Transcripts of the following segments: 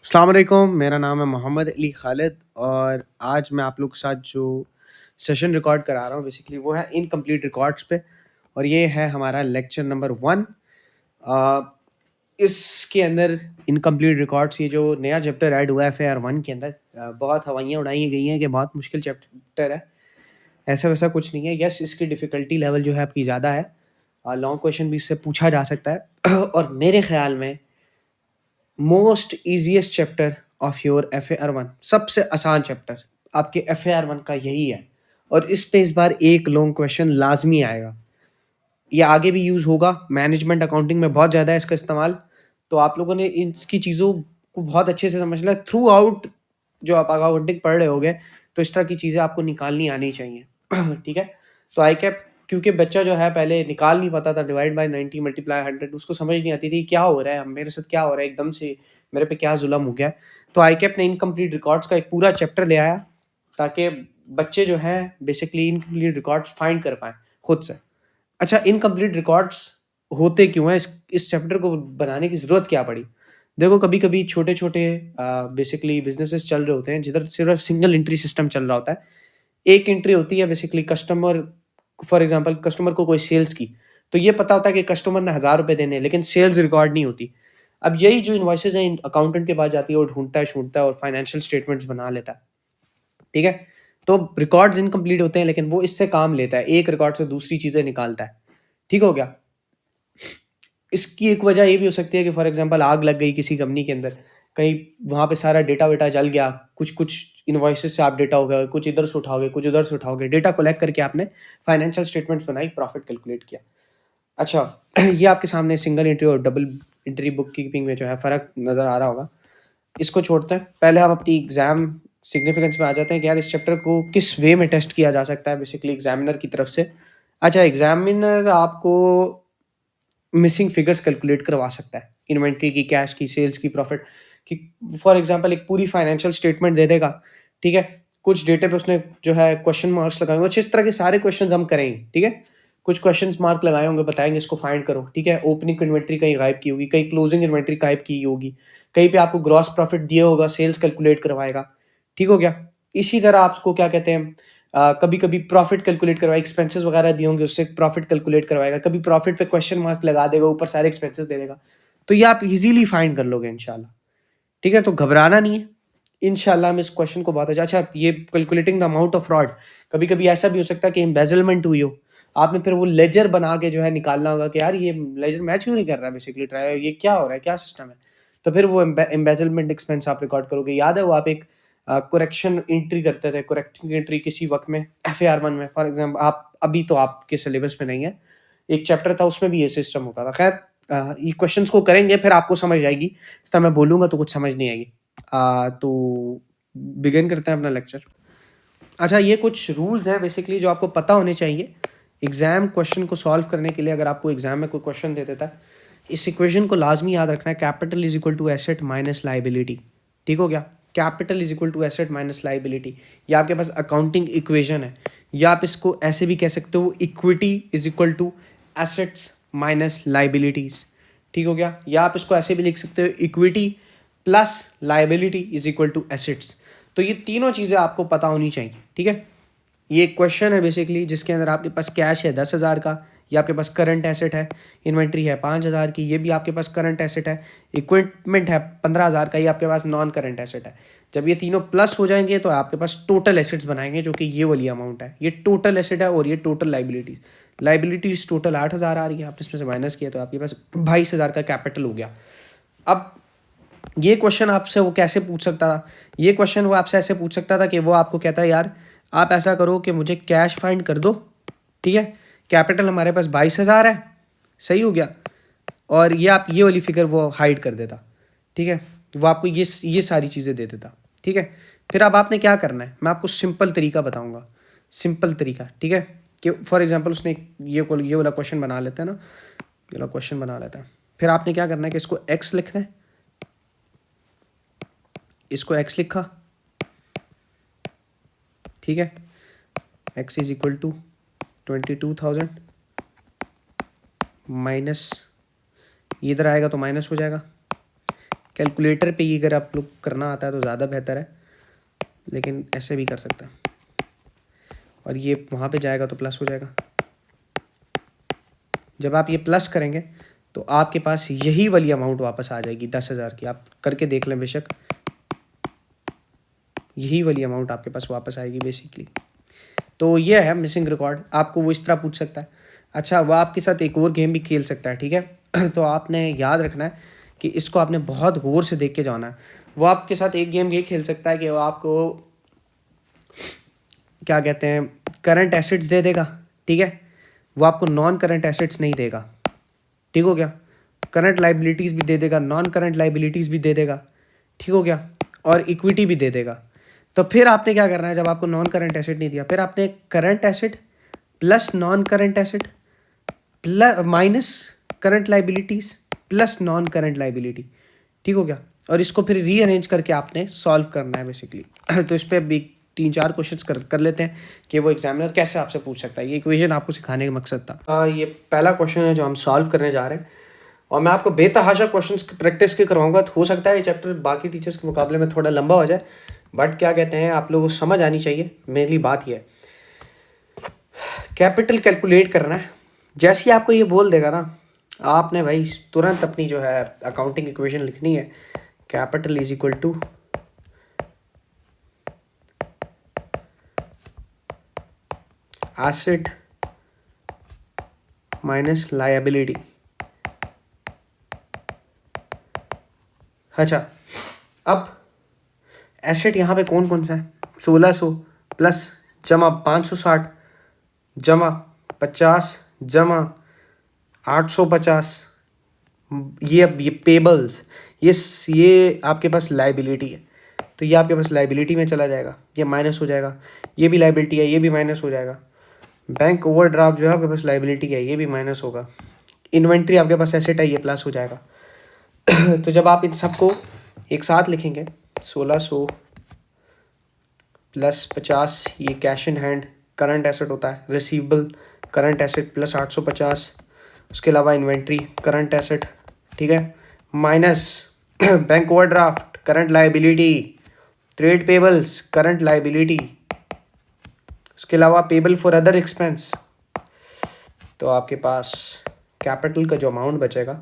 अस्सलाम वालेकुम, मेरा नाम है मोहम्मद अली खालिद और आज मैं आप लोग के साथ जो सेशन रिकॉर्ड करा रहा हूँ बेसिकली वो है इनकम्प्लीट रिकॉर्ड्स पे। और ये है हमारा लेक्चर नंबर 1। इसके अंदर इनकम्प्लीट रिकॉर्ड्स, ये जो नया चैप्टर ऐड हुआ है FAR 1 के अंदर, बहुत हवाइयाँ उड़ाई गई हैं कि बहुत मुश्किल चैप्टर है। ऐसा वैसा कुछ नहीं है। यस, इसकी डिफ़िकल्टी लेवल जो है आपकी ज़्यादा है। लॉन्ग क्वेश्चन भी इससे पूछा जा सकता है और मेरे ख्याल में most easiest chapter of your FAR 1, सबसे आसान चैप्टर आपके FAR 1 का यही है। और इस पे इस बार एक लॉन्ग क्वेश्चन लाजमी आएगा। ये आगे भी यूज़ होगा, मैनेजमेंट अकाउंटिंग में बहुत ज़्यादा है इसका इस्तेमाल। तो आप लोगों ने इसकी चीज़ों को बहुत अच्छे से समझना है थ्रू आउट। जो आप अकाउंटिंग पढ़ रहे होगे तो इस तरह की चीज़ें आपको निकालनी आनी चाहिए ठीक है। तो आई कैप, क्योंकि बच्चा जो है पहले निकाल नहीं पाता था डिवाइड बाय 90 मल्टीप्लाई 100, उसको समझ नहीं आती थी क्या हो रहा है, मेरे साथ क्या हो रहा है, एकदम से मेरे पे क्या जुल्म हो गया। तो आई कैप ने इनकम्प्लीट रिकॉर्ड्स का एक पूरा चैप्टर ले आया ताकि बच्चे जो हैं बेसिकली इनकम्प्लीट रिकॉर्ड्स फाइंड कर पाएँ खुद से। अच्छा, इनकम्प्लीट रिकॉर्ड्स होते क्यों हैं? इस चैप्टर को बनाने की ज़रूरत क्या पड़ी? देखो, कभी-कभी छोटे-छोटे बेसिकली बिज़नेसेस चल रहे होते हैं जिधर सिर्फ़ सिंगल एंट्री सिस्टम चल रहा होता है। एक एंट्री होती है basically customer, for example customer को कोई सेल्स की, तो ये पता होता है कि कस्टमर ने ₹1000 देने हैं, लेकिन सेल्स रिकॉर्ड नहीं होती। अब यही जो इनवॉइसेज़ हैं अकाउंटेंट के पास जाती है, वो ढूँढता है और फाइनेंशियल स्टेटमेंट्स बना लेता है। ठीक है? तो रिकॉर्ड्स इनकम्प्लीट होते हैं लेकिन वो इससे काम लेता है, एक रिकॉर्ड से दूसरी चीज़ें निकालता है। ठीक हो गया? इसकी एक वजह ये भी हो सकती है कि फॉर एग्जांपल आग लग गई किसी कंपनी के अंदर, कहीं वहाँ पे सारा डेटा-वेटा जल गया, कुछ-कुछ इनवॉइसेज़ से आप डेटा हो गया, कुछ इधर से उठाओगे, कुछ उधर से उठाओगे, डेटा कलेक्ट करके आपने फाइनेंशियल स्टेटमेंट्स बनाई, प्रॉफिट कैलकुलेट किया। अच्छा, ये आपके सामने सिंगल एंट्री और डबल एंट्री बुक कीपिंग में जो है फ़र्क नज़र आ रहा होगा। इसको छोड़ते हैं, पहले हम अपनी एग्ज़ाम सिग्निफिकेंस में आ जाते हैं कि यार इस चैप्टर को किस वे में टेस्ट किया जा सकता है बेसिकली एग्ज़ामिनर की तरफ से। अच्छा, एग्ज़ामिनर आपको मिसिंग फिगर्स कैलकुलेट करवा सकता है, इन्वेंट्री की, कैश की, सेल्स की, प्रॉफिट की। फॉर एग्जांपल एक पूरी फाइनेंशियल स्टेटमेंट दे देगा, ठीक है? कुछ डेटे पे उसने जो है क्वेश्चन मार्क्स लगाए होंगे, इस तरह के सारे क्वेश्चंस हम करेंगे, ठीक है? कुछ क्वेश्चंस मार्क लगाए होंगे, बताएँगे इसको फाइंड करो, ठीक है? ओपनिंग इन्वेंट्री कहीं गायब की होगी, कहीं क्लोजिंग इन्वेंट्री गायब की होगी, कहीं पे आपको ग्रॉस प्रॉफिट दिया होगा, सेल्स कैलकुलेट करवाएगा, ठीक हो गया? इसी तरह आपको क्या कहते हैं, कभी-कभी प्रॉफिट कैलकुलेट करवाएगा, एक्सपेंसेस वगैरह दिए होंगे उससे प्रॉफिट कैलकुलेट करवाएगा, कभी प्रॉफिट पे क्वेश्चन मार्क लगा देगा, ऊपर सारे एक्सपेंसेस दे देगा। तो ये आप इज़िली फाइंड कर लोगे इंशाल्लाह, ठीक है? तो घबराना नहीं है। इंशाल्लाह हम इस क्वेश्चन को बहुत अच्छा ये calculating the amount of fraud, कभी-कभी ऐसा भी हो सकता है कि एम्बेज़लमेंट हुई हो। आपने फिर वो लेजर बना के जो है निकालना होगा कि यार ये लेजर मैच क्यों नहीं कर रहा है बेसिकली ट्राई, ये क्या हो रहा है, क्या सिस्टम है? तो फिर वो एम्बेज़लमेंट एक्सपेंस आप रिकॉर्ड करोगे। याद है वो आप एक करेक्शन एंट्री करते थे, करेक्टिंग एंट्री किसी वक़्त में FAR 1 में, फॉर एग्ज़ाम्पल आप अभी तो आपके सिलेबस में नहीं है। एक चैप्टर था उसमें भी ये सिस्टम होता था। ख़ैर, ये क्वेश्चंस को करेंगे फिर आपको समझ आएगी। इस तरह मैं बोलूँगा तो कुछ समझ नहीं आएगी। तो बिगिन करते हैं अपना लेक्चर। अच्छा, ये कुछ रूल्स हैं बेसिकली जो आपको पता होने चाहिए एग्ज़ाम क्वेश्चन को सॉल्व करने के लिए। अगर आपको एग्ज़ाम में कोई क्वेश्चन दे देता है, इस इक्वेशन को लाजमी याद रखना है, capital is equal to asset minus liability. ठीक हो गया? Capital is equal to asset minus liability, ये आपके पास अकाउंटिंग इक्वेशन है। या आप इसको ऐसे भी कह सकते हो, equity is equal to assets minus liabilities. ठीक हो गया? या आप इसको ऐसे भी लिख सकते हो, equity plus liability is equal to assets. तो ये तीनों चीज़ें आपको पता होनी चाहिए, ठीक है? ये एक क्वेश्चन है बेसिकली जिसके अंदर आपके पास कैश है 10,000 का, ये आपके पास करंट एसेट है, इन्वेंट्री है 5,000 की, ये भी आपके पास करंट एसेट है, इक्विपमेंट है 15,000 का, ये आपके पास नॉन करंट एसेट है। जब ये तीनों प्लस हो जाएंगे तो आपके पास टोटल एसेट्स बनाएंगे, जो कि ये वाली अमाउंट है। ये टोटल एसेट है और ये टोटल लाइबिलिटीज़। लाइबिलिटीज़ टोटल 8,000 आ रही है, आपने इसमें से माइनस किया तो आपके पास 22,000 का कैपिटल हो गया। अब ये क्वेश्चन आपसे वो कैसे पूछ सकता था? ये क्वेश्चन वो आपसे ऐसे पूछ सकता था कि वो आपको कहता है यार आप ऐसा करो कि मुझे कैश फाइंड कर दो, ठीक है? कैपिटल हमारे पास 22,000 है, सही हो गया? और ये आप ये वाली फिगर वो हाइड कर देता, ठीक है? वो आपको ये सारी चीज़ें दे देता, ठीक है? फिर अब आपने क्या करना है, मैं आपको सिंपल तरीका बताऊंगा, सिंपल तरीका, ठीक है? कि फॉर एग्जांपल उसने ये वाला क्वेश्चन बना लेता है ना, ये वाला क्वेश्चन बना लेता है। फिर आपने क्या करना है कि इसको एक्स लिखना है, इसको एक्स लिखा, ठीक है? X is equal to 22,000 minus, इधर आएगा तो माइनस हो जाएगा, कैलकुलेटर पे ही अगर आप लोग करना आता है तो ज़्यादा बेहतर है, लेकिन ऐसे भी कर सकते हैं। और ये वहाँ पे जाएगा तो प्लस हो जाएगा। जब आप ये प्लस करेंगे तो आपके पास यही वाली अमाउंट वापस आ जाएगी 10,000 की। आप करके देख लें बेशक, यही वाली अमाउंट आपके पास वापस आएगी बेसिकली। तो ये है मिसिंग रिकॉर्ड। आपको वो इस तरह पूछ सकता है। अच्छा, वो आपके साथ एक और गेम भी खेल सकता है, ठीक है। तो आपने याद रखना है कि इसको आपने बहुत गौर से देख के जाना है। वो आपके साथ एक गेम ये खेल सकता है कि वो आपको क्या कहते हैं, करंट एसेट्स दे देगा, ठीक है। वो आपको नॉन करंट एसेट्स नहीं देगा, ठीक हो गया। करंट लाइबिलिटीज़ भी दे देगा, नॉन करंट लाइबिलिटीज़ भी दे देगा, ठीक हो गया, और इक्विटी भी दे देगा। तो फिर आपने क्या करना है, जब आपको नॉन करंट एसेट नहीं दिया, फिर आपने current asset plus non current asset plus minus current liabilities plus non current liability, ठीक हो गया। और इसको फिर रीअरेंज करके आपने सॉल्व करना है बेसिकली। तो इस पर भी 3-4 क्वेश्चंस कर लेते हैं कि वो एग्जामिनर कैसे आपसे पूछ सकता है। ये इक्वेशन आपको सिखाने का मकसद था। ये पहला क्वेश्चन है जो हम सॉल्व करने जा रहे हैं, और मैं आपको बेतहाशा क्वेश्चंस प्रैक्टिस के करवाऊंगा। तो हो सकता है ये चैप्टर बाकी टीचर्स के मुकाबले में थोड़ा लंबा हो जाए, बट क्या कहते हैं, आप लोगों को समझ आनी चाहिए। मेनली बात ये है, कैपिटल कैलकुलेट करना है। जैसे ही आपको ये बोल देगा ना, आपने भाई तुरंत अपनी जो है अकाउंटिंग इक्वेशन लिखनी है। Capital is equal to asset minus liability. अच्छा, अब एसेट यहाँ पे कौन कौन सा है, 1600 प्लस जमा 560 जमा 50 जमा 850। ये अब ये पेबल्स, ये आपके पास लाइबिलिटी है, तो ये आपके पास लाइबिलिटी में चला जाएगा, ये माइनस हो जाएगा। ये भी लाइबिलिटी है, ये भी माइनस हो जाएगा। बैंक ओवरड्राफ्ट जो है आपके पास लाइबिलिटी है, ये भी माइनस होगा। इन्वेंट्री आपके पास एसेट है, ये प्लस हो जाएगा। तो जब आप इन सबको एक साथ लिखेंगे, 1600 प्लस 50, ये cash in hand current asset होता है, रिसीवेबल करंट एसेट प्लस 850, उसके अलावा इन्वेंट्री करंट एसेट, ठीक है, minus bank overdraft current liability, trade payables current liability, उसके अलावा पेबल फॉर अदर एक्सपेंस। तो आपके पास कैपिटल का जो अमाउंट बचेगा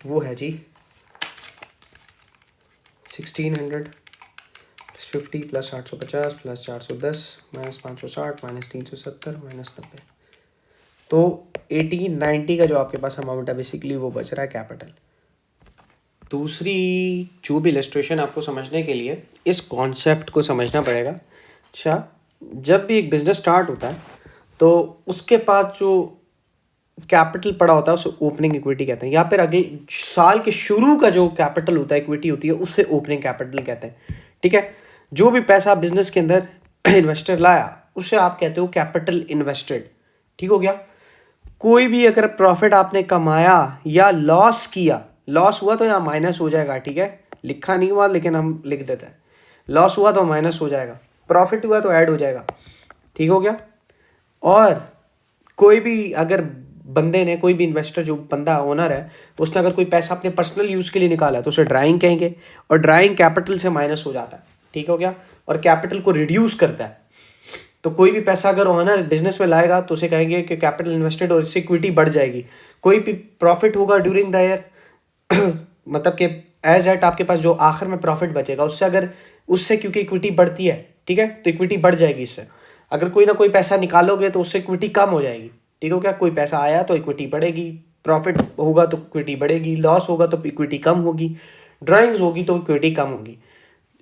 वो है जी 1600 plus 50 plus 850 plus 410 minus 560 minus 370 minus 90। तो 80-90 का जो आपके पास अमाउंट है बेसिकली वो बच रहा है कैपिटल। दूसरी जो भी इलस्ट्रेशन आपको समझने के लिए इस कॉन्सेप्ट को समझना पड़ेगा। अच्छा, जब भी एक बिजनेस स्टार्ट होता है तो उसके पास जो कैपिटल पड़ा होता है उसे ओपनिंग इक्विटी कहते हैं, या फिर अगले साल के शुरू का जो कैपिटल होता है, इक्विटी होती है, उससे ओपनिंग कैपिटल कहते हैं, ठीक है। जो भी पैसा बिजनेस के अंदर इन्वेस्टर लाया उसे आप कहते हो कैपिटल इन्वेस्टेड, ठीक हो गया। कोई भी अगर प्रॉफिट आपने कमाया या लॉस किया, लॉस हुआ तो यहाँ माइनस हो जाएगा, ठीक है, लिखा नहीं हुआ लेकिन हम लिख देते हैं। लॉस हुआ तो माइनस हो जाएगा, प्रॉफिट हुआ तो ऐड हो जाएगा, ठीक हो गया। और कोई भी अगर बंदे ने, कोई भी इन्वेस्टर, जो बंदा ओनर है, उसने अगर कोई पैसा अपने पर्सनल यूज़ के लिए निकाला है तो उसे ड्राइंग कहेंगे, और ड्राइंग कैपिटल से माइनस हो जाता है, ठीक हो गया, और कैपिटल को रिड्यूस करता है। तो कोई भी पैसा अगर ओनर बिजनेस में लाएगा तो उसे कहेंगे कि कैपिटल इन्वेस्टेड, और इससे इक्विटी बढ़ जाएगी। कोई भी प्रॉफिट होगा ड्यूरिंग द ईयर, मतलब कि एज एट आपके पास जो आखिर में प्रॉफिट बचेगा उससे क्योंकि इक्विटी बढ़ती है, ठीक है, तो इक्विटी बढ़ जाएगी इससे। अगर कोई ना कोई पैसा निकालोगे तो उससे इक्विटी कम हो जाएगी, ठीक हो क्या। कोई पैसा आया तो इक्विटी बढ़ेगी, प्रॉफिट होगा तो इक्विटी बढ़ेगी, लॉस होगा तो इक्विटी कम होगी, ड्राइंग्स होगी तो इक्विटी कम होगी।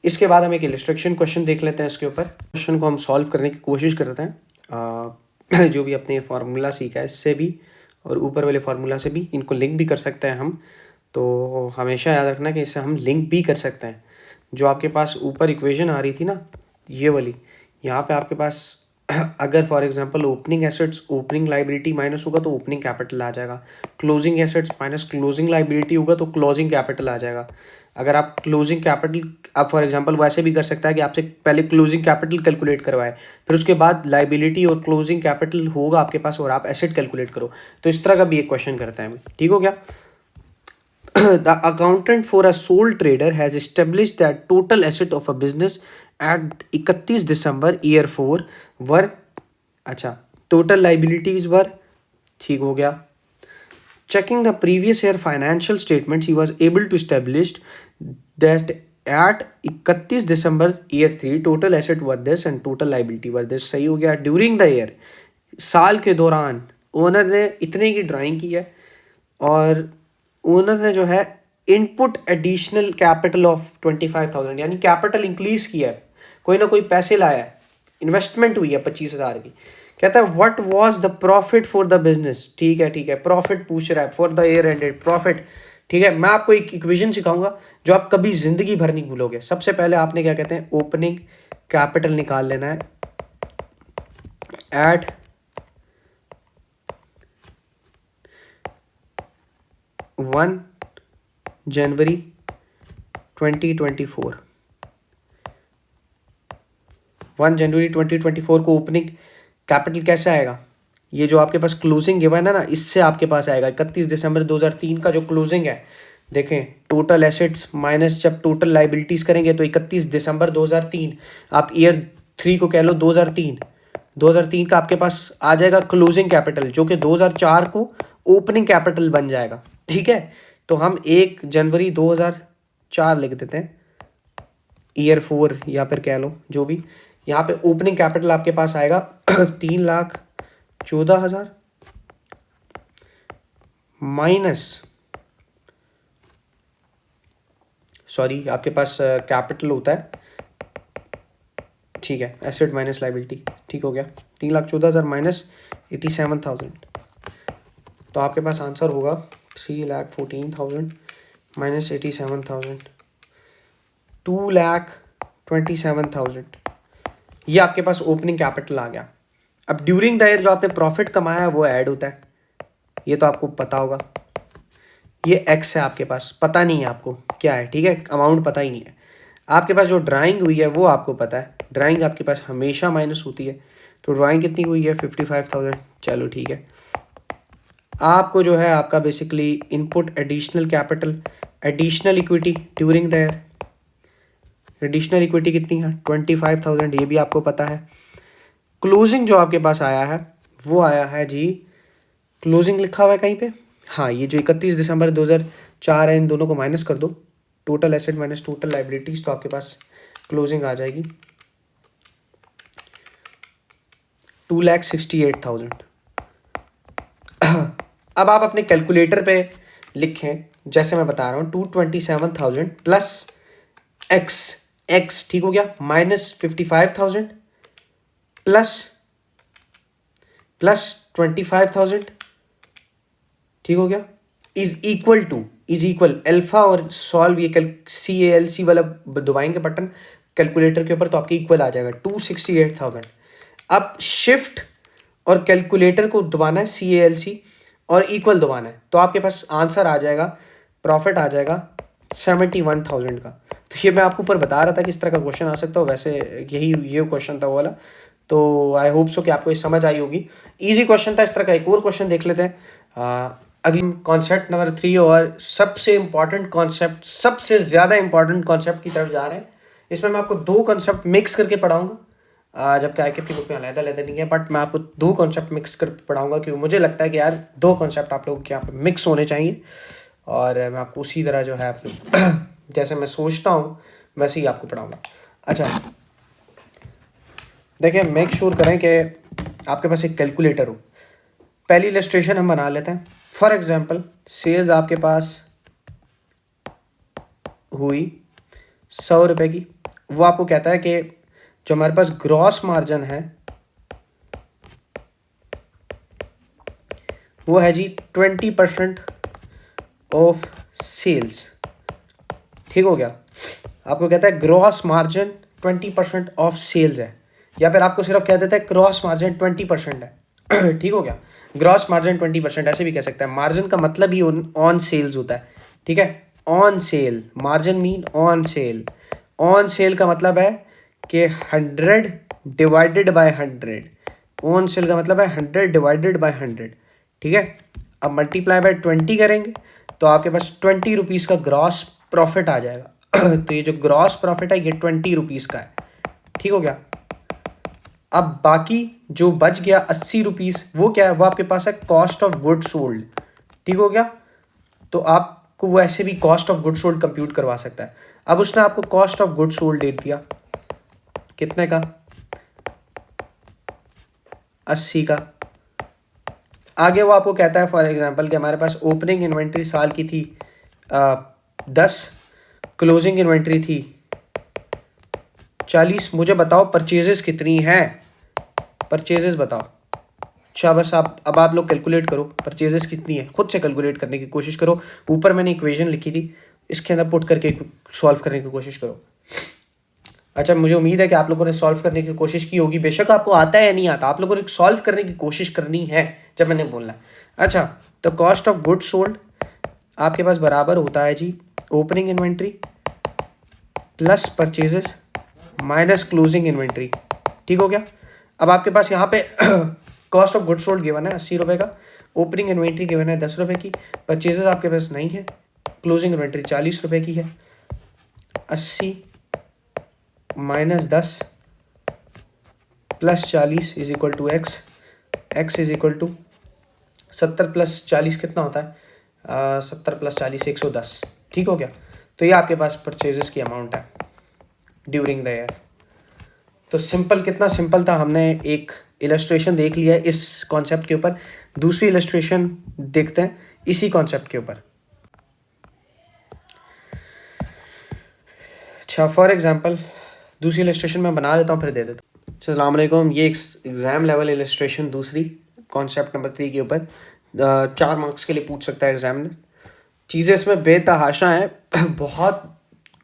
इसके बाद हम एक इलस्ट्रेशन क्वेश्चन देख लेते हैं। इसके ऊपर क्वेश्चन को हम सॉल्व करने की कोशिश करते हैं। जो भी अपने फार्मूला सीखा है इससे भी और ऊपर वाले फार्मूला से भी, इनको लिंक भी कर सकते हैं हम। तो हमेशा याद रखना कि इससे हम लिंक भी कर सकते हैं। जो आपके पास ऊपर इक्वेशन आ रही थी ना, ये वाली, यहाँ पे आपके पास अगर for example opening assets opening liability minus होगा तो ओपनिंग कैपिटल आ जाएगा, closing assets minus closing liability होगा तो क्लोजिंग कैपिटल आ जाएगा। अगर आप क्लोजिंग कैपिटल, आप फॉर एग्जांपल वैसे भी कर सकता है कि आपसे पहले क्लोजिंग कैपिटल कैलकुलेट करवाए, फिर उसके बाद लाइबिलिटी और क्लोजिंग कैपिटल होगा आपके पास और आप एसेट कैलकुलेट करो। तो इस तरह का भी एक क्वेश्चन करते हैं, ठीक हो गया। The accountant for a sole trader has established that total asset of a business at 31 December year 4 were, अच्छा, total liabilities were, ठीक हो गया. Checking the previous year financial statements, he was able to establish that at 31 December year 3 total asset were this and total liability were this. सही हो गया. During the year, साल के दौरान ओनर ने इतने की ड्राइंग की है और ओनर ने जो है इनपुट एडिशनल कैपिटल ऑफ 25,000 यानी कैपिटल इंक्रीज किया है, कोई ना कोई पैसे लाया है, इन्वेस्टमेंट हुई है 25,000 की. कहता है what was the profit for the business. ठीक है, प्रॉफिट पूछ रहा है for the year ended profit. ठीक है, मैं आपको एक इक्वेशन सिखाऊंगा जो आप कभी जिंदगी भर नहीं भूलोगे. सबसे पहले आपने क्या कहते हैं, ओपनिंग कैपिटल निकाल लेना है एट जनवरी 2024. 1 जनवरी 2024 को ओपनिंग कैपिटल कैसे आएगा, ये जो आपके पास क्लोजिंग गिवन है ना, इससे आपके पास आएगा 31 दिसंबर 2003 का जो क्लोजिंग है. देखें, टोटल एसेट्स माइनस जब टोटल लाइबिलिटीज करेंगे तो 31 दिसंबर 2003, आप ईयर 3 को कह लो 2003 का आपके पास आ जाएगा क्लोजिंग कैपिटल, जो कि 2004 को ओपनिंग कैपिटल बन जाएगा. ठीक है, तो हम 1 जनवरी 2004 लिख देते हैं, ईयर 4 या फिर कह लो जो भी. यहाँ पे ओपनिंग कैपिटल आपके पास आएगा 3,14,000 माइनस, सॉरी आपके पास कैपिटल होता है, ठीक है, एसेट माइनस लाइबिलिटी. ठीक हो गया, 3,14,000 माइनस 87,000, तो आपके पास आंसर होगा 3,14,000 माइनस 87,000, 2,27,000. ये आपके पास ओपनिंग कैपिटल आ गया. अब ड्यूरिंग द ईयर जो आपने प्रॉफिट कमाया है वो ऐड होता है, ये तो आपको पता होगा. ये एक्स है आपके पास, पता नहीं है आपको क्या है. ठीक है, अमाउंट पता ही नहीं है. आपके पास जो ड्राइंग हुई है वो आपको पता है, ड्राइंग आपके पास हमेशा माइनस होती है. तो ड्राइंग कितनी हुई है, 55,000. चलो ठीक है, आपको जो है आपका basically input additional capital, additional equity during the year, additional equity कितनी है 25,000, ये भी आपको पता है. क्लोजिंग जो आपके पास आया है वो आया है जी, क्लोजिंग लिखा हुआ है कहीं पे, हाँ, ये जो 31 दिसंबर 2004 है, इन दोनों को माइनस कर दो, total asset minus total liabilities, तो आपके पास क्लोजिंग आ जाएगी 2,68,000. अब आप अपने कैलकुलेटर पे लिखें, जैसे मैं बता रहा हूँ, 227,000 प्लस एक्स, ठीक हो गया, माइनस 55,000 प्लस 25,000, ठीक हो गया, इज इक्वल अल्फा और सॉल्व, ये CALC वाला दबाएंगे बटन कैलकुलेटर के ऊपर तो आपके इक्वल आ जाएगा 268,000. अब शिफ्ट और कैलकुलेटर को दबाना है, CALC और इक्वल दबाना है, तो आपके पास आंसर आ जाएगा, प्रॉफिट आ जाएगा 71,000 का. तो ये मैं आपको ऊपर बता रहा था कि इस तरह का क्वेश्चन आ सकता है, वैसे ये क्वेश्चन था वो वाला. तो आई होप सो कि आपको ये समझ आई होगी. इजी क्वेश्चन था. इस तरह का एक और क्वेश्चन देख लेते हैं. अगली कॉन्सेप्ट नंबर 3 और सबसे इम्पॉर्टेंट कॉन्सेप्ट, सबसे ज़्यादा इम्पॉर्टेंट कॉन्सेप्ट की तरफ जा रहे हैं. इसमें मैं आपको 2 कॉन्सेप्ट मिक्स करके पढ़ाऊंगा, जबकि IKP बुक में अलग नहीं है, बट मैं आपको 2 कॉन्सेप्ट मिक्स कर पढ़ाऊंगा क्योंकि मुझे लगता है कि यार 2 कॉन्सेप्ट आप लोगों के यहाँ पे मिक्स होने चाहिए, और मैं आपको उसी तरह जो है जैसे मैं सोचता हूँ वैसे ही आपको पढ़ाऊंगा. अच्छा देखिए, मेक श्योर करें कि आपके पास एक कैलकुलेटर हो. पहली इलस्ट्रेशन हम बना लेते हैं. फॉर एग्जांपल, सेल्स आपके पास हुई 100 रुपये की. वो आपको कहता है कि जो हमारे पास ग्रॉस मार्जिन है वो है जी 20% ऑफ सेल्स. ठीक हो गया, आपको कहता है ग्रॉस मार्जिन 20% ऑफ सेल्स है, या फिर आपको सिर्फ कह देता है ग्रॉस मार्जिन 20% है. ठीक हो गया, ग्रॉस मार्जिन 20%, ऐसे भी कह सकता है. मार्जिन का मतलब ही ऑन सेल्स होता है. ठीक है, on sale, margin mean on sale. On sale का मतलब है कि 100 डिवाइडेड बाय 100. ऑन सेल का मतलब है 100 डिवाइडेड बाय 100. ठीक है, अब मल्टीप्लाई बाय 20 करेंगे तो आपके पास 20 रुपीज़ का ग्रॉस प्रॉफिट आ जाएगा। तो ये जो ग्रॉस प्रॉफिट है ये 20 रुपीज़ का है, ठीक हो गया। अब बाकी जो बच गया 80 रुपीज़, वो क्या है, वो आपके पास है कॉस्ट ऑफ गुड सोल्ड, ठीक हो गया। तो आपको वो ऐसे भी cost of good sold compute करवा सकता है। अब उसने आपको कॉस्ट ऑफ गुड सोल्ड दे दिया कितने का, 80 का। आगे वो आपको कहता है फॉर एग्जांपल कि हमारे पास ओपनिंग इन्वेंट्री साल की थी 10, क्लोजिंग इन्वेंट्री थी 40। मुझे बताओ परचेजेस कितनी हैं, परचेजेस बताओ। शाबाश, अब आप लोग कैलकुलेट करो परचेजेस कितनी है, खुद से कैलकुलेट करने की कोशिश करो। ऊपर मैंने इक्वेशन लिखी थी, इसके अंदर पुट करके सॉल्व करने की कोशिश करो। अच्छा, मुझे उम्मीद है कि आप लोगों ने सॉल्व करने की कोशिश की होगी। बेशक आपको आता है या नहीं आता, आप लोगों ने सॉल्व करने की कोशिश करनी है जब मैंने बोला। अच्छा, तो कॉस्ट ऑफ गुड सोल्ड आपके पास बराबर होता है जी opening inventory plus purchases minus closing inventory, ठीक हो गया। अब आपके पास यहाँ पे cost of good sold given है 80 रुपये का, ओपनिंग इन्वेंट्री गिवन है 10 रुपये की, परचेजेस आपके पास नहीं है, क्लोजिंग इन्वेंट्री 40 रुपये की है। 80 minus 10 plus 40 is equal to x, x is equal to 70 plus 40 कितना होता है, 70 प्लस 40 110, ठीक हो गया। तो ये आपके पास परचेजेस की अमाउंट है ड्यूरिंग द ईयर। तो सिंपल, कितना सिंपल था, हमने एक इलस्ट्रेशन देख लिया है इस कॉन्सेप्ट के ऊपर। दूसरी इलस्ट्रेशन देखते हैं इसी कॉन्सेप्ट के ऊपर। अच्छा, फॉर एग्जांपल दूसरी इलस्ट्रेशन मैं बना देता हूँ फिर दे देता हूँ। अस्सलाम वालेकुम, ये एग्ज़ाम लेवल इलस्ट्रेशन दूसरी कॉन्सेप्ट नंबर 3 के ऊपर 4 मार्क्स के लिए पूछ सकता है एग्जाम में। चीज़ें इसमें बेतहाशा हैं, बहुत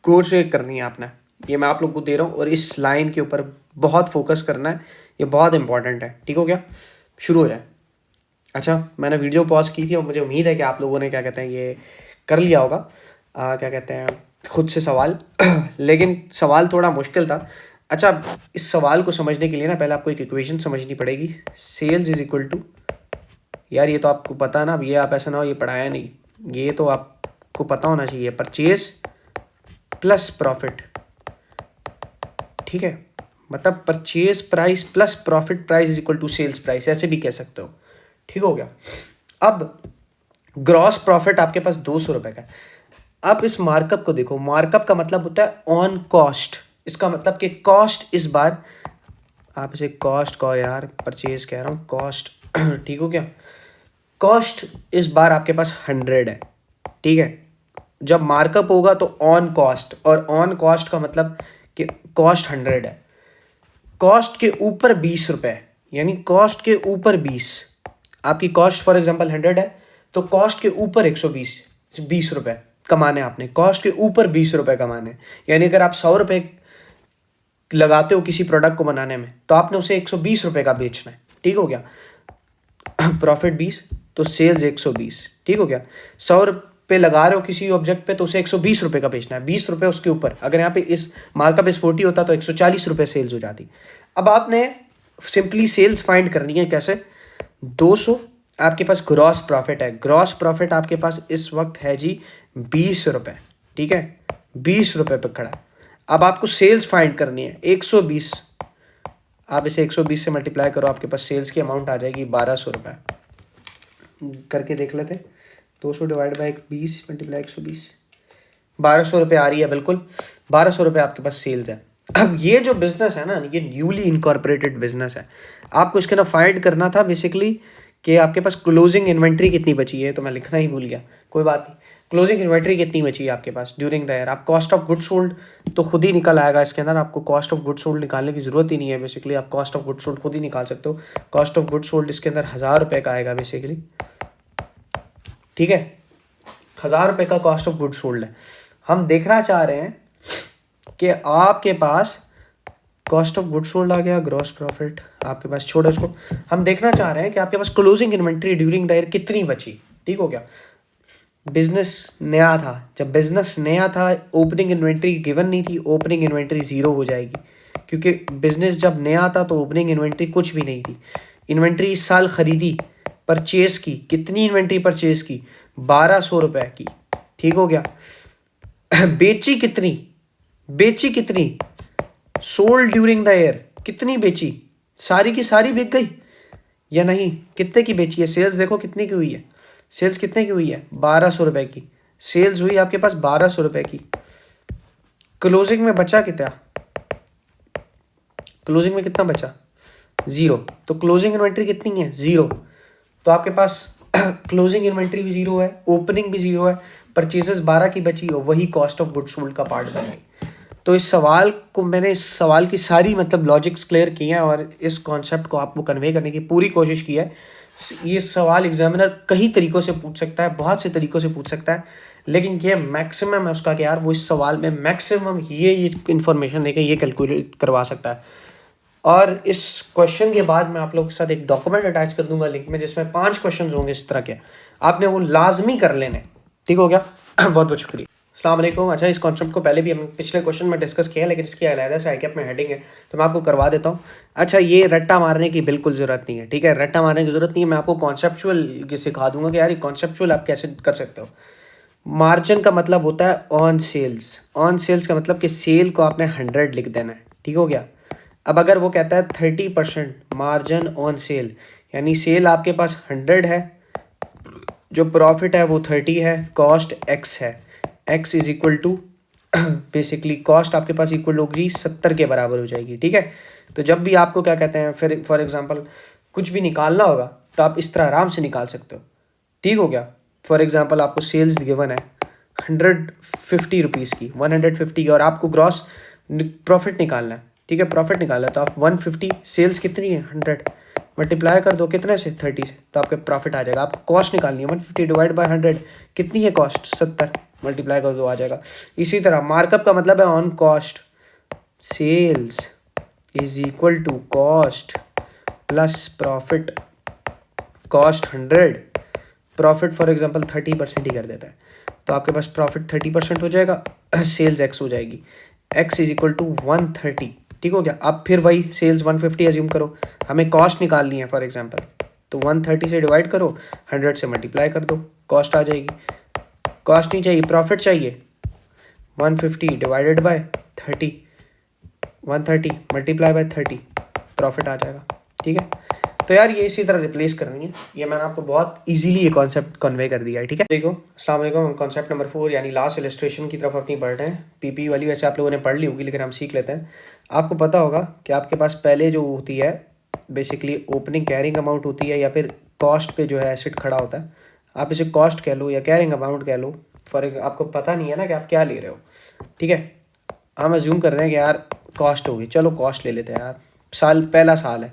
गौर से करनी है आपने। ये मैं आप लोग को दे रहा हूँ और इस लाइन के ऊपर बहुत फोकस करना है, ये बहुत इंपॉर्टेंट है, ठीक हो गया। शुरू हो जाए। अच्छा, मैंने वीडियो पॉज की थी और मुझे उम्मीद है कि आप लोगों ने क्या कहते हैं ये कर लिया होगा, क्या कहते हैं खुद से सवाल। लेकिन सवाल थोड़ा मुश्किल था। अच्छा, इस सवाल को समझने के लिए ना पहले आपको एक इक्वेशन समझनी पड़ेगी। सेल्स इज इक्वल टू, यार ये तो आपको पता है ना, अब ये आप ऐसा ना हो ये पढ़ाया नहीं, ये तो आपको पता होना चाहिए, परचेज प्लस प्रॉफिट, ठीक है। मतलब purchase price plus profit price is equal to sales price, ऐसे भी कह सकते हो, ठीक हो गया। अब ग्रॉस प्रॉफिट आपके पास 200 रुपये का है। अब इस मार्कअप को देखो, मार्कअप का मतलब होता है ऑन कॉस्ट। इसका मतलब कि कॉस्ट इस बार, आप इसे कॉस्ट कहो यार, परचेज कह रहा हूँ कॉस्ट, ठीक हो गया। कॉस्ट इस बार आपके पास 100 है, ठीक है। जब मार्कअप होगा तो ऑन कॉस्ट, और ऑन कॉस्ट का मतलब कि कॉस्ट 100 है, कॉस्ट के ऊपर 20 रुपये, यानी कॉस्ट के ऊपर 20। आपकी कॉस्ट फॉर एग्जांपल 100 है, तो कॉस्ट के ऊपर 120 रुपये कमाने आपने, कॉस्ट के ऊपर 20 रुपये कमाने। यानी अगर आप 100 रुपये लगाते हो किसी प्रोडक्ट को बनाने में, तो आपने उसे 120 रुपये का बेचना है, ठीक हो गया। प्रॉफिट 20 तो सेल्स 120, ठीक हो गया। 100 रुपये लगा रहे हो किसी ऑब्जेक्ट पे, तो उसे 120 रुपये का बेचना है, 20 रुपये उसके ऊपर। अगर यहाँ पे इस मार्कअप इस 40 होता तो 140 रुपये सेल्स हो जाती। अब आपने सिंपली सेल्स फाइंड करनी है, कैसे, 200 आपके पास ग्रॉस प्रॉफिट है, ग्रॉस प्रॉफिट आपके पास इस वक्त है जी 20 रुपये, ठीक है, 20 रुपये पे खड़ा है। अब आपको सेल्स फाइंड करनी है 120, आप इसे 120 से मल्टीप्लाई करो, आपके पास सेल्स की अमाउंट आ जाएगी 1200 रुपये। करके देख लेते, 200 डिवाइड बाई 20 मल्टीप्लाई 120, 1200 रुपये आ रही है, बिल्कुल 1200 रुपये आपके पास सेल्स है। अब ये जो बिजनेस है ना, ये न्यूली इनकॉर्पोरेटेड बिजनेस है। आपको इसके ना फाइंड करना था बेसिकली कि आपके पास क्लोजिंग इन्वेंट्री कितनी बची है, तो मैं लिखना ही भूल गया, कोई बात नहीं। क्लोजिंग इन्वेंट्री कितनी बची है आपके पास ड्यूरिंग द ईयर। आप कॉस्ट ऑफ गुड सोल्ड तो खुद ही निकल आएगा इसके अंदर, आपको कॉस्ट ऑफ गुड सोल्ड निकालने की ज़रूरत ही नहीं है। बेसिकली आप कॉस्ट ऑफ गुड सोल्ड खुद ही निकाल सकते हो। कॉस्ट ऑफ गुड सोल्ड इसके अंदर 1000 रुपये का आएगा बेसिकली, ठीक है, 1000 रुपये का कॉस्ट ऑफ गुड सोल्ड है। हम देखना चाह रहे हैं कि आपके पास कॉस्ट ऑफ गुड सोल्ड आ गया, ग्रॉस प्रॉफिट आपके पास, छोड़ो इसको। हम देखना चाह रहे हैं कि आपके पास closing inventory during the year कितनी बची, ठीक हो गया। बिजनेस नया था, जब बिजनेस नया था ओपनिंग इन्वेंट्री गिवन नहीं थी, ओपनिंग इन्वेंट्री 0 हो जाएगी, क्योंकि बिजनेस जब नया था तो ओपनिंग इन्वेंट्री कुछ भी नहीं थी। इन्वेंट्री इस साल खरीदी, परचेज की, कितनी इन्वेंट्री परचेज की, 1200 रुपए की, ठीक हो गया। बेची कितनी, बेची कितनी, सोल्ड ड्यूरिंग द ईयर, कितनी बेची, सारी की सारी बिक गई या नहीं, कितने की बेची है, सेल्स देखो कितनी की हुई है, सेल्स कितने की हुई है, 1200 रुपए की सेल्स हुई आपके पास, 1200 रुपए की। क्लोजिंग में बचा कितना, क्लोजिंग में कितना बचा, 0। तो क्लोजिंग इन्वेंट्री कितनी है, 0। तो आपके पास क्लोजिंग इन्वेंट्री भी 0 है, ओपनिंग भी 0 है, परचेजेस 12 की बची और वही कॉस्ट ऑफ गुड्स सोल्ड का पार्ट बन गई। तो इस सवाल को मैंने, इस सवाल की सारी मतलब लॉजिक्स क्लियर किए हैं और इस कॉन्सेप्ट को आपको कन्वे करने की पूरी कोशिश की है। ये सवाल एग्जामिनर कई तरीक़ों से पूछ सकता है, बहुत से तरीक़ों से पूछ सकता है, लेकिन ये मैक्सिमम है उसका कि यार वो इस सवाल में मैक्सिमम ये इन्फॉर्मेशन देकर ये कैलकुलेट करवा सकता है। और इस क्वेश्चन के बाद मैं आप लोगों के साथ एक डॉक्यूमेंट अटैच कर दूंगा लिंक में, जिसमें 5 क्वेश्चन होंगे इस तरह के, आपने वो लाजमी कर लेने, ठीक हो गया। बहुत बहुत शुक्रिया, अस्सलाम वालेकुम। अच्छा, इस कॉन्सेप्ट को पहले भी हम पिछले क्वेश्चन में डिस्कस किया है, लेकिन इसकी अलहदा से आईकैप में हेडिंग है तो मैं आपको करवा देता हूँ। अच्छा, ये रट्टा मारने की बिल्कुल ज़रूरत नहीं है, ठीक है, रट्टा मारने की ज़रूरत नहीं है। मैं आपको कॉन्सेप्चुअल सिखा दूंगा कि यार ये कॉन्सेप्चुअल आप कैसे कर सकते हो। मार्जिन का मतलब होता है ऑन सेल्स, ऑन सेल्स का मतलब कि सेल को आपने 100 लिख देना है, ठीक हो गया। अब अगर वो कहता है 30% मार्जिन ऑन सेल, यानी सेल आपके पास 100 है, जो प्रॉफिट है वो 30 है, कॉस्ट x है, x is equal to basically cost आपके पास इक्वल होगी 70 के बराबर हो जाएगी, ठीक है। तो जब भी आपको क्या कहते हैं, फिर फॉर एग्जांपल कुछ भी निकालना होगा तो आप इस तरह आराम से निकाल सकते हो, ठीक हो गया। फॉर एग्जांपल आपको सेल्स गिवन है 150 रुपीज़ की, 150 की, और आपको ग्रॉस प्रॉफिट निकालना है, ठीक है, प्रॉफिट निकालना है। तो आप 150, सेल्स कितनी है 100, मल्टीप्लाई कर दो कितने से, 30 से, तो आपके प्रॉफिट आ जाएगा। आपको कॉस्ट निकालनी है, 150 डिवाइड बाय 100 कितनी है कॉस्ट, 70, मल्टीप्लाई कर दो आ जाएगा। इसी तरह मार्कअप का मतलब है on cost, sales is equal to cost plus profit, cost 100, profit for example 30% ही कर देता है, तो आपके पास प्रॉफिट 30% हो जाएगा, सेल्स एक्स हो जाएगी, एक्स इज इक्वल टू 130, ठीक हो गया। अब फिर वही सेल्स 150 एज्यूम करो, हमें कॉस्ट निकालनी है फॉर एग्जांपल, तो 130 से डिवाइड करो, 100 से मल्टीप्लाई कर दो, कॉस्ट आ जाएगी। कॉस्ट नहीं चाहिए, प्रॉफिट चाहिए, 150 divided by 30, 130 multiply by 30, profit आ जाएगा, ठीक है। तो यार ये इसी तरह रिप्लेस करनी है, ये मैंने आपको बहुत इजीली ये कॉन्सेप्ट कन्वे कर दिया है, ठीक है। देखो, अस्सलाम वालेकुम, हम कॉन्सेप्ट नंबर 4 यानी लास्ट इलस्ट्रेशन की तरफ अपनी बढ़ रहे हैं। पीपी वाली वैसे आप लोगों ने पढ़ ली होगी, लेकिन हम सीख लेते हैं। आपको पता होगा कि आपके पास पहले जो होती है बेसिकली ओपनिंग कैरिंग अमाउंट होती है, या फिर कॉस्ट पे जो है एसेट खड़ा होता है, आप इसे कॉस्ट कह लो या कैरिंग अमाउंट कह लो, फॉर आपको पता नहीं है ना कि आप क्या ले रहे हो, ठीक है। हम अज्यूम कर रहे हैं कि यार कॉस्ट होगी, चलो कॉस्ट ले लेते हैं यार, साल पहला साल है,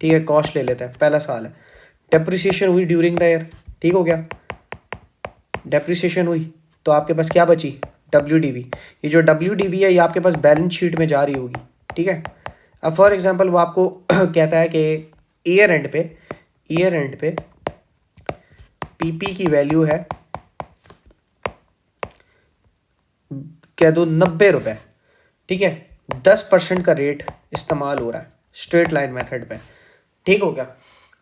ठीक है, कॉस्ट ले लेते हैं, पहला साल है। डेप्रिसिएशन हुई ड्यूरिंग द ईयर, ठीक हो गया, डेप्रिसिएशन हुई तो आपके पास क्या बची, WDV। ये जो WDV है ये आपके पास बैलेंस शीट में जा रही होगी, ठीक है। अब फॉर एग्जांपल वो आपको कहता है कि ईयर एंड पे PP की वैल्यू है कह दो 90 रुपये, ठीक है, 10% का रेट इस्तेमाल हो रहा है स्ट्रेट लाइन मेथड पे, ठीक हो गया।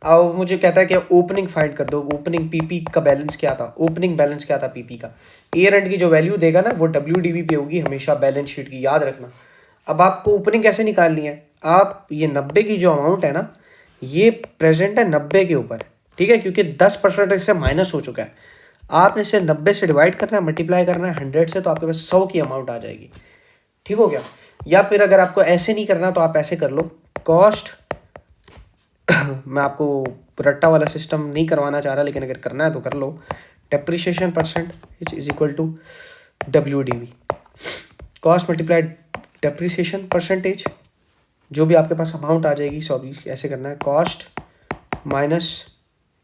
अब मुझे कहता है कि ओपनिंग फाइंड कर दो, ओपनिंग PP का बैलेंस क्या था, ओपनिंग बैलेंस क्या था PP का। ईयर एंड की जो वैल्यू देगा ना वो WDV पे होगी हमेशा बैलेंस शीट की, याद रखना। अब आपको ओपनिंग कैसे निकालनी है, आप ये 90 की जो अमाउंट है ना, ये प्रेजेंट है 90 के ऊपर, ठीक है, क्योंकि 10% इससे माइनस हो चुका है। आपने इसे 90 से डिवाइड करना है, मल्टीप्लाई करना है 100 से, तो आपके पास 100 की अमाउंट आ जाएगी, ठीक हो गया। या फिर अगर आपको ऐसे नहीं करना तो आप ऐसे कर लो, कॉस्ट मैं आपको रट्टा वाला सिस्टम नहीं करवाना चाह रहा, लेकिन अगर करना है तो कर लो, depreciation percent is equal to WDV, cost multiplied depreciation percentage, जो भी आपके पास अमाउंट आ जाएगी, सॉरी ऐसे करना है, कॉस्ट माइनस,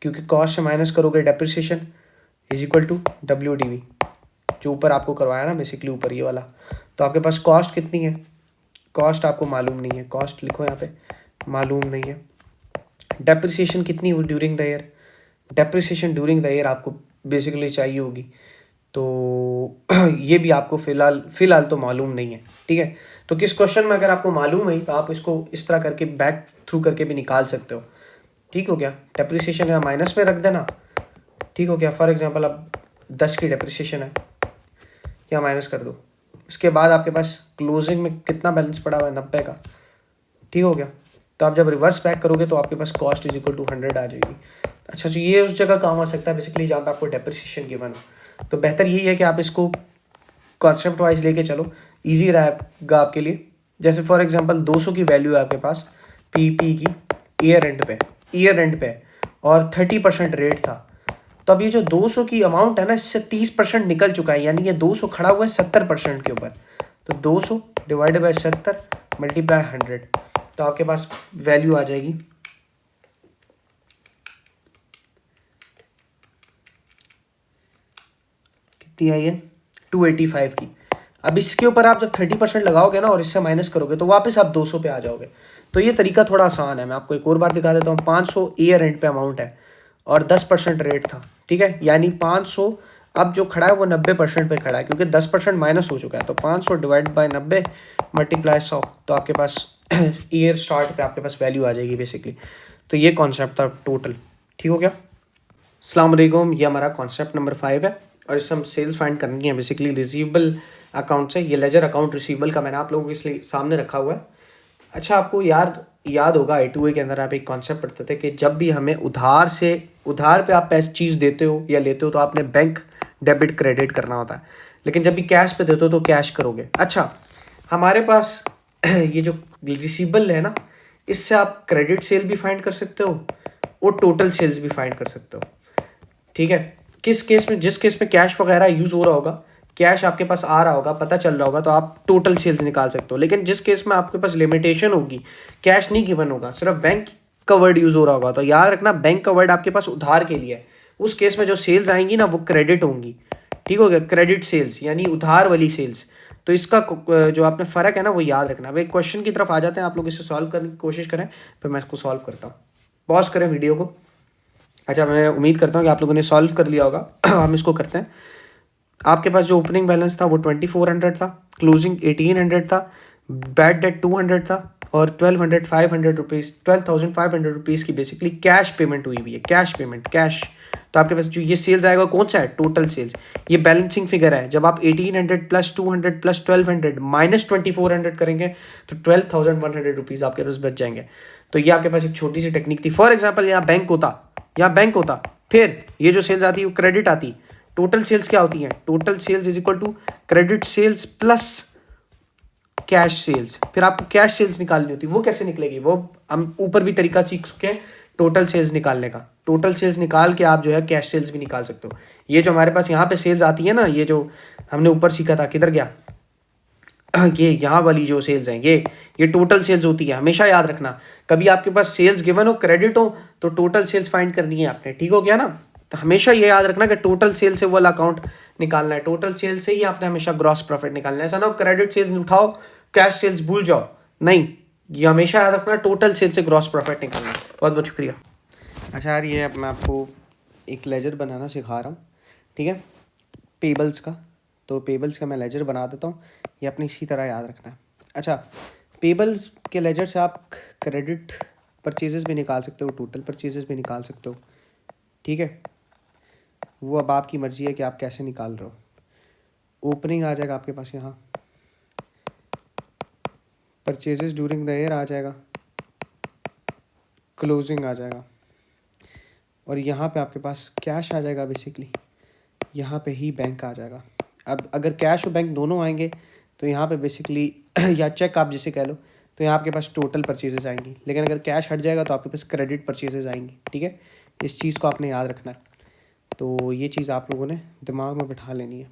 क्योंकि कॉस्ट से माइनस करोगे depreciation is equal to WDV, जो ऊपर आपको करवाया ना बेसिकली ऊपर ये वाला। तो आपके पास कॉस्ट कितनी है, कॉस्ट आपको मालूम नहीं है, कॉस्ट लिखो यहाँ पे, मालूम नहीं है। डेप्रिसिएशन कितनी हुई during the year, depreciation during the year आपको बेसिकली चाहिए होगी, तो ये भी आपको फ़िलहाल तो मालूम नहीं है, ठीक है। तो किस क्वेश्चन में अगर आपको मालूम है तो आप इसको इस तरह करके बैक थ्रू करके भी निकाल सकते हो, ठीक हो गया। डेप्रिसिएशन या माइनस में रख देना, ठीक हो गया। फॉर एग्जांपल अब 10 की डेप्रिसिएशन है, या माइनस कर दो, उसके बाद आपके पास क्लोजिंग में कितना बैलेंस पड़ा हुआ है, 90 का, ठीक हो गया। तो आप जब रिवर्स बैक करोगे तो आपके पास कॉस्ट इज इक्वल टू 100 आ जाएगी। अच्छा, तो ये उस जगह काम आ सकता है बेसिकली जहाँ पे आपको डेप्रिसिएशन गिवन हो। तो बेहतर यही है कि आप इसको कॉन्सेप्ट वाइज लेके चलो, ईजी रहेगा आपके लिए। जैसे फॉर एग्जांपल 200 की वैल्यू है आपके पास पी की ईयर एंड पे और 30% रेट था। तो अब ये जो 200 की अमाउंट है ना, इससे 30% निकल चुका है, यानी ये 200 खड़ा हुआ है 70% के ऊपर। तो 200 डिवाइडेड बाई 70 मल्टीप्लाई 100, तो आपके पास वैल्यू आ जाएगी कितनी आई है, 285 की। अब इसके ऊपर आप जब 30% लगाओगे ना और इससे माइनस करोगे तो वापस आप 200 पे आ जाओगे। तो ये तरीका थोड़ा आसान है, मैं आपको एक और बार दिखा देता हूँ। 500 ईयर एंड पे अमाउंट है और 10% रेट था, ठीक है, यानी 500 अब जो खड़ा है वो 90% पे खड़ा है, क्योंकि 10% माइनस हो चुका है। तो 500 डिवाइड बाई 90 मल्टीप्लाई 100, तो आपके पास ईयर स्टार्ट पे आपके पास वैल्यू आ जाएगी बेसिकली। तो ये कॉन्सेप्ट था टोटल, ठीक हो गया। अस्सलाम वालेकुम, ये हमारा कॉन्सेप्ट नंबर 5 है और इससे हम सेल्स फाइंड करनी है बेसिकली रिसीवेबल अकाउंट से। ये लेजर अकाउंट रिसीवेबल का मैंने आप लोगों के इसलिए सामने रखा हुआ है। अच्छा, आपको याद होगा I2A के अंदर आप एक कॉन्सेप्ट पढ़ते थे कि जब भी हमें उधार पे आप पैसे चीज़ देते हो या लेते हो तो आपने बैंक डेबिट क्रेडिट करना होता है, लेकिन जब भी कैश पे देते हो तो कैश करोगे। अच्छा, हमारे पास ये जो रिसीवेबल है ना, इससे आप क्रेडिट सेल भी फाइंड कर सकते हो और टोटल सेल्स भी फाइंड कर सकते हो, ठीक है। किस केस में, जिस केस में कैश वगैरह यूज़ हो रहा होगा, कैश आपके पास आ रहा होगा, पता चल रहा होगा, तो आप टोटल सेल्स निकाल सकते हो। लेकिन जिस केस में आपके पास लिमिटेशन होगी, कैश नहीं गिवन होगा, सिर्फ बैंक का वर्ड यूज़ हो रहा होगा, तो याद रखना बैंक का वर्ड आपके पास उधार के लिए है। उस केस में जो सेल्स आएंगी ना वो क्रेडिट होंगी, ठीक हो गया, क्रेडिट सेल्स यानी उधार वाली सेल्स। तो इसका जो आपने फ़र्क है ना वो याद रखना। अब एक क्वेश्चन की तरफ आ जाते हैं, आप लोग इसे सॉल्व करने की कोशिश करें, फिर मैं इसको सॉल्व करता हूँ। पॉज करें वीडियो को। अच्छा, मैं उम्मीद करता हूँ कि आप लोगों ने सॉल्व कर लिया होगा। हम इसको करते हैं। आपके पास जो ओपनिंग बैलेंस था वो 2400 था, क्लोजिंग 1800 था, बैड डेट 200 था और 1200 रुपीज़ 12,500 रुपीज़ की बेसिकली कैश पेमेंट हुई है, कैश। तो आपके पास जो ये सेल्स आएगा कौन सा है, टोटल सेल्स। ये बैलेंसिंग फिगर है। जब आप 1800 प्लस 200 प्लस 1200 माइनस 2400 करेंगे तो 12,100 रुपीज़ आपके पास बच जाएंगे। तो ये आपके पास एक छोटी सी टेक्निक थी। फॉर एग्जाम्पल यहाँ बैंक होता, फिर ये जो सेल्स आती है वो क्रेडिट आती। टोटल सेल्स क्या होती है, total sales is equal to credit sales plus cash sales. फिर आपको कैश सेल्स निकालनी होती है। वो कैसे निकलेगी, वो हम ऊपर भी तरीका सीख चुके हैं टोटल सेल्स निकालने का। टोटल सेल्स निकाल के आप जो है कैश सेल्स भी निकाल सकते हो। ये जो हमारे पास यहाँ पे सेल्स आती है ना, ये जो हमने ऊपर सीखा था, किधर गया, ये यहाँ वाली जो सेल्स हैं ये टोटल सेल्स होती है। हमेशा याद रखना, कभी आपके पास सेल्स गिवन हो, क्रेडिट हो, तो टोटल सेल्स फाइंड करनी है आपने, ठीक हो गया ना। तो हमेशा ये याद रखना कि टोटल सेल से वो वाला अकाउंट निकालना है, टोटल सेल से ही आपने हमेशा ग्रॉस प्रॉफिट निकालना है। ऐसा ना क्रेडिट सेल्स उठाओ कैश सेल्स भूल जाओ, नहीं, ये हमेशा याद रखना टोटल सेल से ग्रॉस प्रॉफिट निकालना है। बहुत बहुत शुक्रिया। अच्छा यार, ये मैं आपको एक लेजर बनाना सिखा रहा हूँ, ठीक है, पेबल्स का। तो पेबल्स का मैं लेजर बना देता हूँ, ये अपनी इसी तरह याद रखना है। अच्छा, पेबल्स के लेजर से आप क्रेडिट परचेजेस भी निकाल सकते हो, टोटल परचेजेस भी निकाल सकते हो, ठीक है। वो अब आपकी मर्ज़ी है कि आप कैसे निकाल रहे हो। ओपनिंग आ जाएगा आपके पास, यहाँ परचेजेस ड्यूरिंग द ईयर आ जाएगा, क्लोजिंग आ जाएगा, और यहाँ पे आपके पास कैश आ जाएगा बेसिकली, यहाँ पे ही बैंक आ जाएगा। अब अगर कैश और बैंक दोनों आएंगे तो यहाँ पे बेसिकली या चेक आप जिसे कह लो, तो यहाँ आपके पास टोटल परचेजेस आएंगी। लेकिन अगर कैश हट जाएगा तो आपके पास क्रेडिट परचेजेस आएंगी, ठीक है। इस चीज़ को आपने याद रखना है। तो ये चीज़ आप लोगों ने दिमाग में बिठा लेनी है।